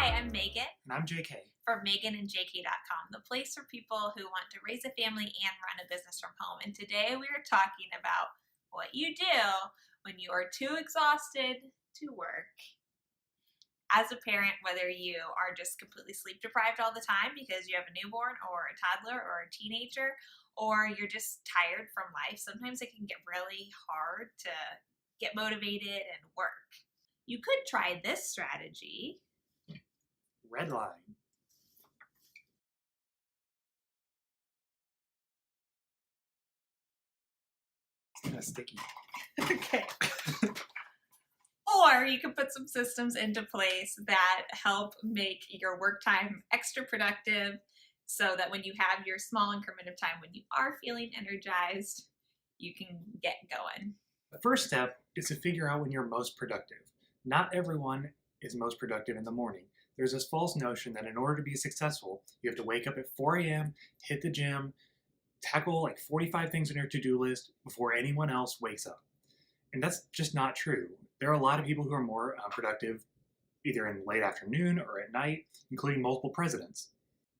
Hi, I'm Megan And I'm JK. from meganandjk.com, the place for people who want to raise a family and run a business from home. And today we are talking about what you do when you are too exhausted to work. As a parent, whether you are just completely sleep deprived all the time because you have a newborn or a toddler or a teenager, or you're just tired from life, sometimes it can get really hard to get motivated and work. You could try this strategy. Red line. It's kind of sticky. Okay. Or you can put some systems into place that help make your work time extra productive so that when you have your small increment of time when you are feeling energized, you can get going. The first step is to figure out when you're most productive. Not everyone is most productive in the morning. There's this false notion that in order to be successful, you have to wake up at 4 a.m., hit the gym, tackle like 45 things on your to-do list before anyone else wakes up. And that's just not true. There are a lot of people who are more productive either in late afternoon or at night, including multiple presidents.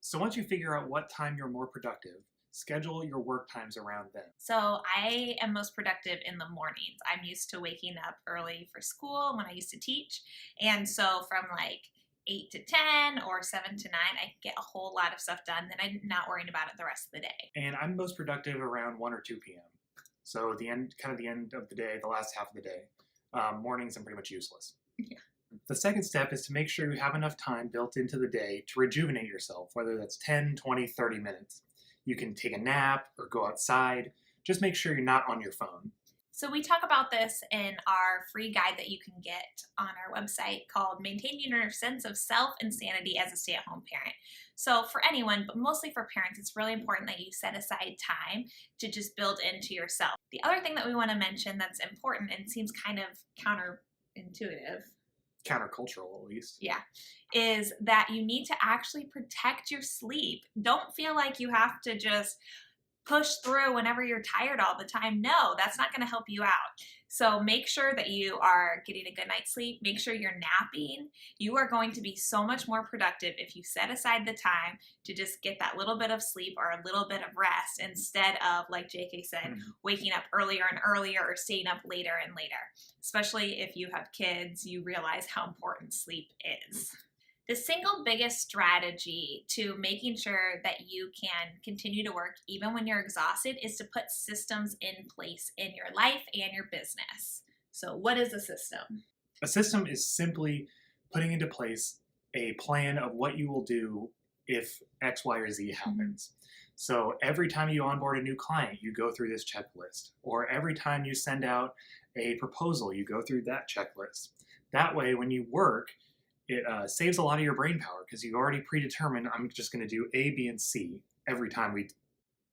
So once you figure out what time you're more productive, schedule your work times around them. So I am most productive in the mornings. I'm used to waking up early for school when I used to teach. And so from like 8 to 10 or 7 to 9, I can get a whole lot of stuff done. Then I'm not worrying about it the rest of the day. And I'm most productive around 1 or 2 p.m. So the end of the day, the last half of the day. Mornings, I'm pretty much useless. Yeah. The second step is to make sure you have enough time built into the day to rejuvenate yourself, whether that's 10, 20, 30 minutes. You can take a nap or go outside. Just make sure you're not on your phone. So we talk about this in our free guide that you can get on our website called Maintaining Your Sense of Self and Sanity as a Stay-at-Home Parent. So for anyone, but mostly for parents, it's really important that you set aside time to just build into yourself. The other thing that we want to mention that's important and seems kind of counterintuitive, Countercultural, at least. yeah, is that you need to actually protect your sleep. Don't feel like you have to just push through whenever you're tired all the time. No, that's not going to help you out. So make sure that you are getting a good night's sleep. Make sure you're napping. You are going to be so much more productive if you set aside the time to just get that little bit of sleep or a little bit of rest instead of, like JK said, waking up earlier and earlier or staying up later and later. Especially if you have kids, you realize how important sleep is. The single biggest strategy to making sure that you can continue to work even when you're exhausted is to put systems in place in your life and your business. So what is a system? A system is simply putting into place a plan of what you will do if X, Y, or Z happens. So every time you onboard a new client, you go through this checklist. Or every time you send out a proposal, you go through that checklist. That way, when you work, it saves a lot of your brain power because you've already predetermined, I'm just going to do A, B, and C every time we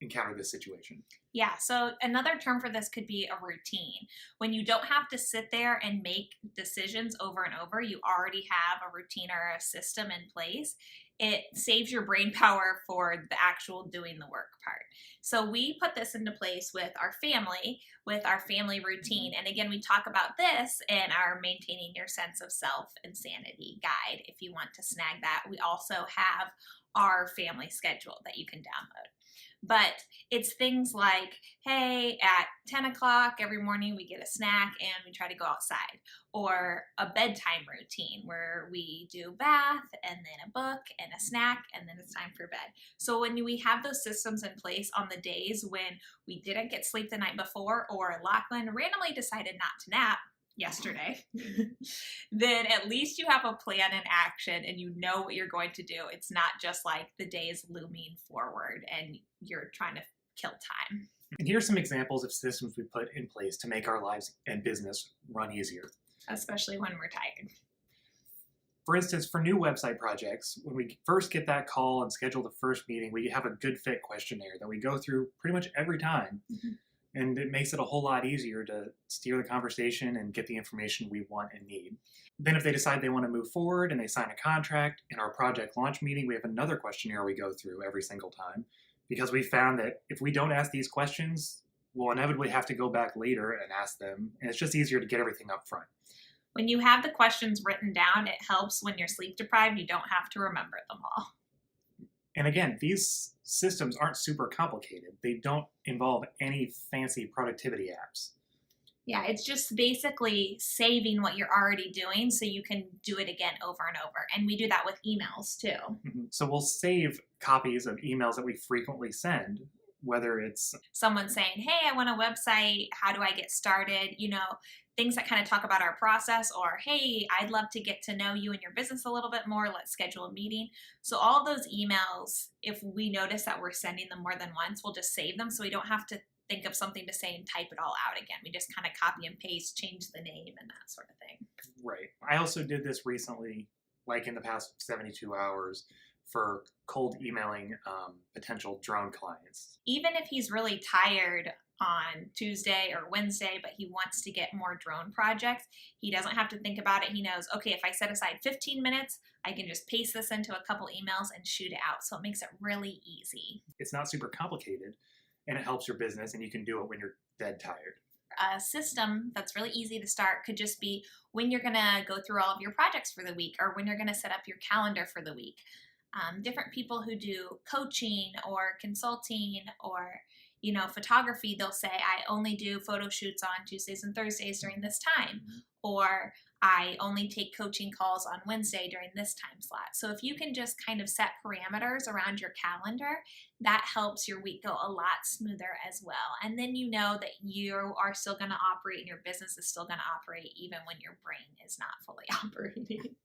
encounter this situation. Yeah, so another term for this could be a routine. When you don't have to sit there and make decisions over and over, you already have a routine or a system in place. It saves your brain power for the actual doing the work part. So we put this into place with our family routine. And again, we talk about this in our Maintaining Your Sense of Self and Sanity guide. If you want to snag that, we also have our family schedule that you can download. But it's things like, hey, at 10 o'clock every morning we get a snack and we try to go outside. Or a bedtime routine where we do a bath and then a book and a snack and then it's time for bed. So when we have those systems in place on the days when we didn't get sleep the night before or Lachlan randomly decided not to nap yesterday, then at least you have a plan in action and you know what you're going to do. It's not just like the day is looming forward and you're trying to kill time. And here are some examples of systems we put in place to make our lives and business run easier. Especially when we're tired. For instance, for new website projects, when we first get that call and schedule the first meeting, we have a good fit questionnaire that we go through pretty much every time. And it makes it a whole lot easier to steer the conversation and get the information we want and need. Then if they decide they want to move forward and they sign a contract, in our project launch meeting, we have another questionnaire we go through every single time because we found that if we don't ask these questions, we'll inevitably have to go back later and ask them. And it's just easier to get everything up front. When you have the questions written down, it helps when you're sleep deprived. You don't have to remember them all. And again, these systems aren't super complicated. They don't involve any fancy productivity apps. Yeah, it's just basically saving what you're already doing so you can do it again over and over. And we do that with emails too. So we'll save copies of emails that we frequently send, whether it's Someone saying, hey, I want a website. How do I get started? Things that kind of talk about our process, or hey, I'd love to get to know you and your business a little bit more. Let's schedule a meeting. So all of those emails, if we notice that we're sending them more than once, we'll just save them so we don't have to think of something to say and type it all out again. We just kind of copy and paste, change the name and that sort of thing. right. I also did this recently, like in the past 72 hours, for cold emailing potential drone clients. Even if he's really tired on Tuesday or Wednesday, but he wants to get more drone projects, he doesn't have to think about it. He knows, okay, if I set aside 15 minutes, I can just paste this into a couple emails and shoot it out. So it makes it really easy. It's not super complicated, and it helps your business, and you can do it when you're dead tired. A system that's really easy to start could just be when you're going to go through all of your projects for the week, or when you're going to set up your calendar for the week. Different people who do coaching or consulting or photography, they'll say, I only do photo shoots on Tuesdays and Thursdays during this time, or I only take coaching calls on Wednesday during this time slot. So if you can just kind of set parameters around your calendar, that helps your week go a lot smoother as well. And then you know that you are still going to operate and your business is still going to operate even when your brain is not fully operating.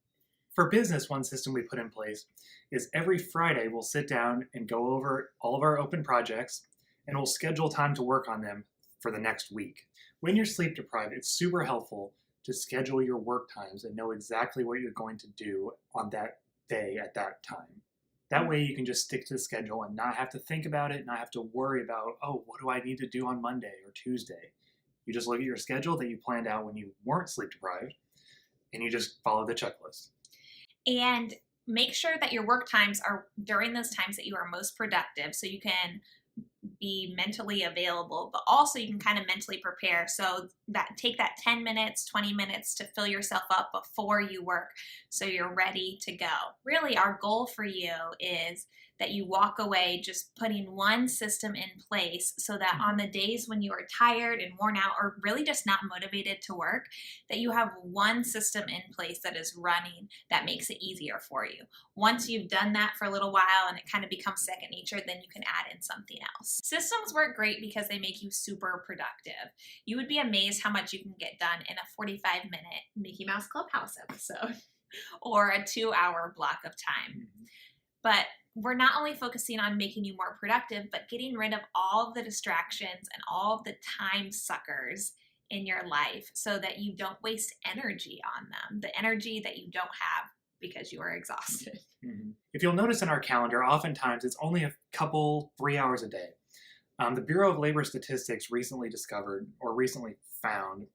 For business, one system we put in place is every Friday we'll sit down and go over all of our open projects, and we'll schedule time to work on them for the next week. When you're sleep deprived, it's super helpful to schedule your work times and know exactly what you're going to do on that day at that time. That way you can just stick to the schedule and not have to think about it, not have to worry about, oh, what do I need to do on Monday or Tuesday? You just look at your schedule that you planned out when you weren't sleep deprived, and you just follow the checklist. And make sure that your work times are during those times that you are most productive, so you can be mentally available, but also you can kind of mentally prepare. So that take that 10 minutes, 20 minutes to fill yourself up before you work so you're ready to go. Really, our goal for you is that you walk away just putting one system in place so that on the days when you are tired and worn out or really just not motivated to work, that you have one system in place that is running that makes it easier for you. Once you've done that for a little while and it kind of becomes second nature, then you can add in something else. Systems work great because they make you super productive. You would be amazed how much you can get done in a 45-minute Mickey Mouse Clubhouse episode or a 2-hour block of time. But we're not only focusing on making you more productive, but getting rid of all of the distractions and all of the time suckers in your life so that you don't waste energy on them, the energy that you don't have because you are exhausted. If you'll notice in our calendar, oftentimes it's only a couple, 3 hours a day. The Bureau of Labor Statistics recently found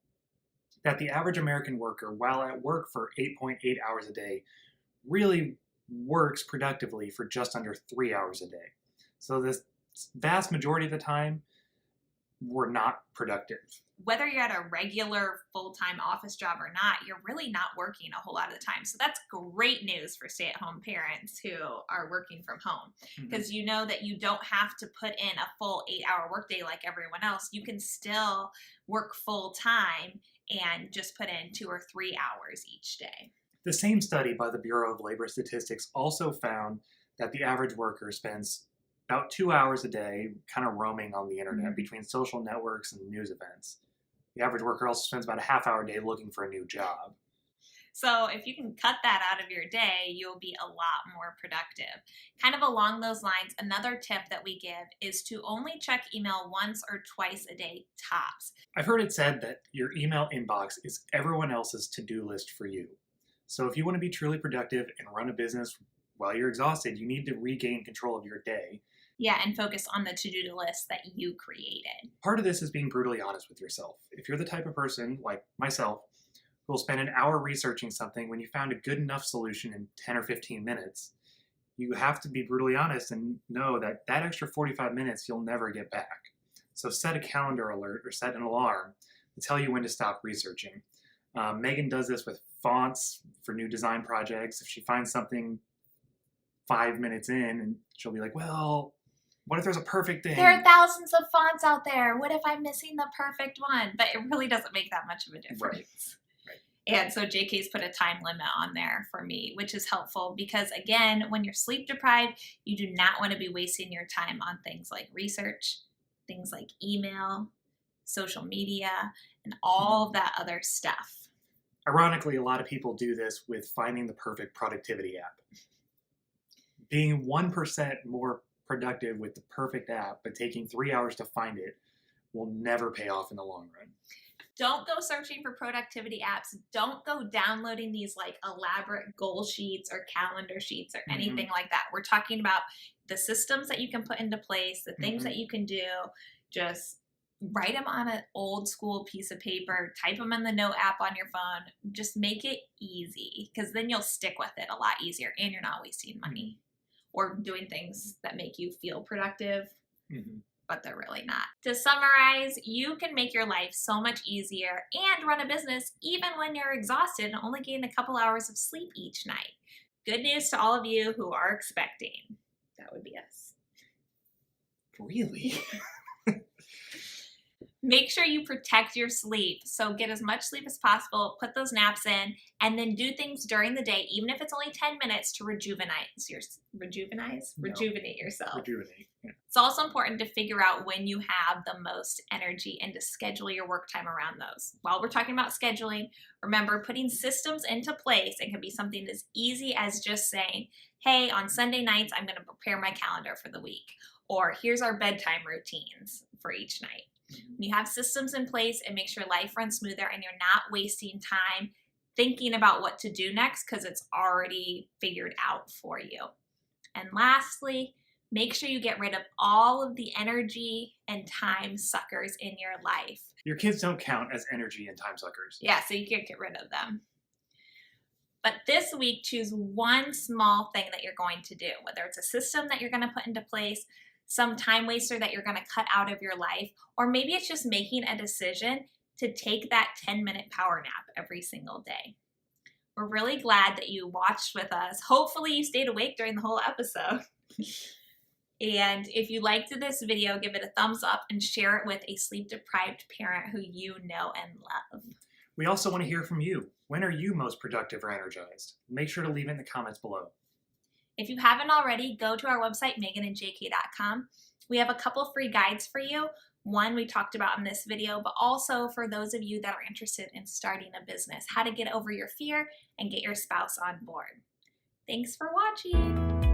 that the average American worker, while at work for 8.8 hours a day, really works productively for just under 3 hours a day. So this vast majority of the time, we're not productive. Whether you're at a regular full-time office job or not, you're really not working a whole lot of the time. So that's great news for stay-at-home parents who are working from home, because you know that you don't have to put in a full 8-hour workday like everyone else. You can still work full-time and just put in 2 or 3 hours each day. The same study by the Bureau of Labor Statistics also found that the average worker spends about 2 hours a day kind of roaming on the internet between social networks and news events. The average worker also spends about a half hour a day looking for a new job. So if you can cut that out of your day, you'll be a lot more productive. Kind of along those lines, another tip that we give is to only check email once or twice a day tops. I've heard it said that your email inbox is everyone else's to-do list for you. So if you want to be truly productive and run a business while you're exhausted, you need to regain control of your day. Yeah, and focus on the to-do list that you created. Part of this is being brutally honest with yourself. If you're the type of person, like myself, who will spend an hour researching something when you found a good enough solution in 10 or 15 minutes, you have to be brutally honest and know that that extra 45 minutes you'll never get back. So set a calendar alert or set an alarm to tell you when to stop researching. Megan does this with fonts for new design projects. If she finds something 5 minutes in, and she'll be like, well, what if there's a perfect thing? There are thousands of fonts out there. What if I'm missing the perfect one? But it really doesn't make that much of a difference. Right. And so JK's put a time limit on there for me, which is helpful because, again, when you're sleep deprived, you do not want to be wasting your time on things like research, things like email, social media, and all of that other stuff. Ironically, a lot of people do this with finding the perfect productivity app. Being 1% more productive with the perfect app, but taking 3 hours to find it will never pay off in the long run. Don't go searching for productivity apps. Don't go downloading these like elaborate goal sheets or calendar sheets or anything like that. We're talking about the systems that you can put into place, the things that you can do. Just write them on an old school piece of paper, type them in the note app on your phone. Just make it easy because then you'll stick with it a lot easier and you're not wasting money or doing things that make you feel productive. But they're really not. To summarize, you can make your life so much easier and run a business even when you're exhausted and only getting a couple hours of sleep each night. Good news to all of you who are expecting. That would be us. Really? Make sure you protect your sleep. So get as much sleep as possible, put those naps in, and then do things during the day, even if it's only 10 minutes to rejuvenate yourself. Rejuvenate. Yeah. It's also important to figure out when you have the most energy and to schedule your work time around those. While we're talking about scheduling, remember putting systems into place. It can be something as easy as just saying, hey, on Sunday nights, I'm going to prepare my calendar for the week. Or here's our bedtime routines for each night. When you have systems in place, it makes your life run smoother and you're not wasting time thinking about what to do next because it's already figured out for you. And lastly, make sure you get rid of all of the energy and time suckers in your life. Your kids don't count as energy and time suckers. Yeah, so you can get rid of them. But this week, choose one small thing that you're going to do, whether it's a system that you're going to put into place, some time waster that you're going to cut out of your life, or maybe it's just making a decision to take that 10-minute power nap every single day. We're really glad that you watched with us. Hopefully you stayed awake during the whole episode. And if you liked this video, give it a thumbs up and share it with a sleep-deprived parent who you know and love. We also want to hear from you. When are you most productive or energized? Make sure to leave it in the comments below. If you haven't already, go to our website, meganandjk.com. We have a couple free guides for you. One we talked about in this video, but also for those of you that are interested in starting a business, how to get over your fear and get your spouse on board. Thanks for watching.